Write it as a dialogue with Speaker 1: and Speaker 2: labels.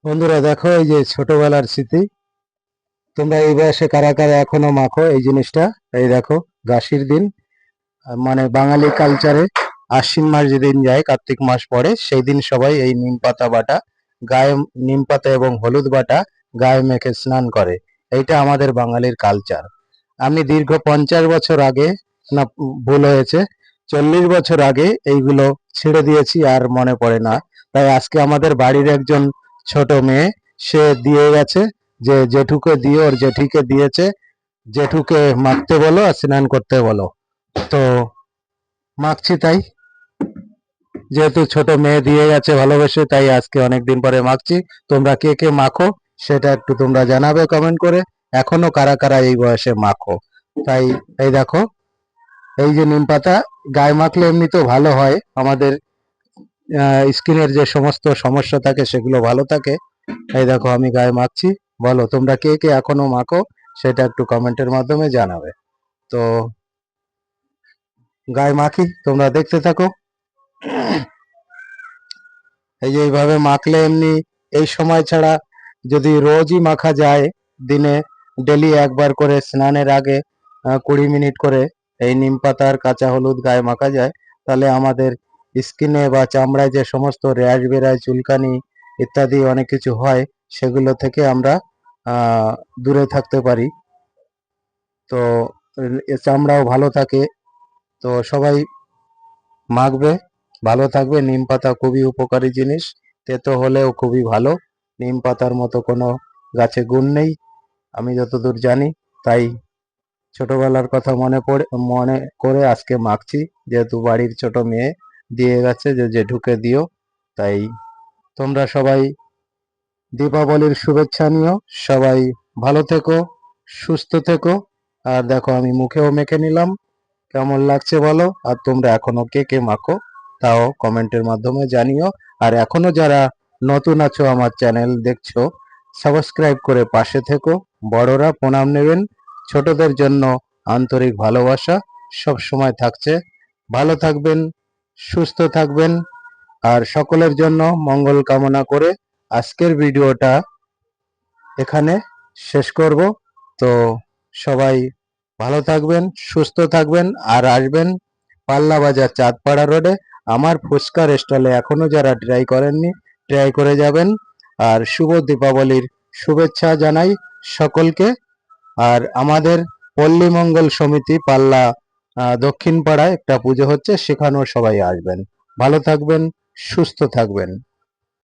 Speaker 1: বন্ধুরা দেখো, এই যে ছোটবেলার স্মৃতি। তোমরা এই বয়সে কারা কারা এখনো মাখো এই জিনিসটা? এই দেখো, গাছির দিন, মানে বাঙালি কালচারে আশ্বিন মাস যেদিন যায়, কার্তিক মাস পড়ে, সেই দিন সবাই এই নিম পাতা বাটা গায়ে, নিম পাতা এবং হলুদ বাটা গায়ে মেখে স্নান করে। এইটা আমাদের বাঙালির কালচার। আমি দীর্ঘ 50 বছর আগে, না, ভুল হয়েছে, 40 বছর আগে এইগুলো ছেড়ে দিয়েছি, আর মনে পড়ে না। তাই আজকে আমাদের বাড়ির একজন ছোট মেয়ে, সে দিয়ে গেছে, যে জেঠুকে দিয়ে, ওর জেঠিকে দিয়েছে, জেঠুকে মাখতে বলো আর স্নান করতে বলো। তো মাখছি, তাই যেহেতু ছোট মেয়ে দিয়ে গেছে ভালোবেসে, তাই আজকে অনেকদিন পরে মাখছি। তোমরা কে কে মাখো সেটা একটু তোমরা জানাবে কমেন্ট করে। এখনো কারা কারা এই বয়সে মাখো? তাই এই দেখো, এই যে নিম পাতা গায়ে মাখলে এমনিতেও ভালো হয়, আমাদের স্কিনের যে সমস্ত সমস্যা থাকে সেগুলো ভালো থাকে। এই দেখো, আমি গায়ে মাখছি। বলো তোমরা কে কে এখনো মাখো, সেটা একটু কমেন্টের মাধ্যমে জানাবে। তো গায়ে মাখি, তোমরা দেখতে থাকো। এই যে এইভাবে মাখলে এমনি, এই সময় ছাড়া যদি রোজই মাখা যায়, দিনে ডেলি একবার করে স্নানের আগে 20 মিনিট করে এই নিম পাতার কাঁচা হলুদ গায়ে মাখা যায়, তাহলে আমাদের স্কিনে বা চামড়ায় যে সমস্ত র্যাশ বেরায়, চুলকানি ইত্যাদি অনেক কিছু হয়, সেগুলো থেকে আমরা দূরে থাকতে পারি। তো চামড়াও ভালো থাকে। তো সবাই মাখবে, ভালো থাকবে। নিম পাতা খুবই উপকারী জিনিস, তেতো হলেও খুবই ভালো। নিম পাতার মতো কোনো গাছে গুণ নেই, আমি যতদূর জানি। তাই ছোটবেলার কথা মনে করে আজকে মাখছি, যেহেতু বাড়ির ছোট মেয়ে দিয়ে গেছে যে জেঠুকে দিও। তাই তোমরা সবাই দীপাবলির শুভেচ্ছা নিও। সবাই ভালো থেকো, সুস্থ থেকো। আর দেখো, আমি মুখেও মেখে নিলাম। কেমন লাগছে বলো? আর তোমরা এখনো কে কে মাখো তাও কমেন্টের মাধ্যমে জানিও। আর এখনো যারা নতুন আছো, আমার চ্যানেল দেখছো, সাবস্ক্রাইব করে পাশে থেকো। বড়রা প্রণাম নেবেন, ছোটদের জন্য আন্তরিক ভালোবাসা সব সময় থাকছে। ভালো থাকবেন, সুস্থ থাকবেন, আর সকলের জন্য মঙ্গল কামনা করে আজকের ভিডিওটা এখানে শেষ করব। তো সবাই ভালো থাকবেন, সুস্থ থাকবেন, আর আসবেন পাল্লা বাজার চাঁদপাড়া রোডে আমার ফুচকার স্টলে। এখনো যারা ট্রাই করেননি, ট্রাই করে যাবেন। আর শুভ দীপাবলির শুভেচ্ছা জানাই সকলকে। আর আমাদের পল্লী মঙ্গল সমিতি পাল্লা দক্ষিণ পাড়ায় একটা পুজো হচ্ছে, সেখানেও সবাই আসবেন। ভালো থাকবেন, সুস্থ থাকবেন।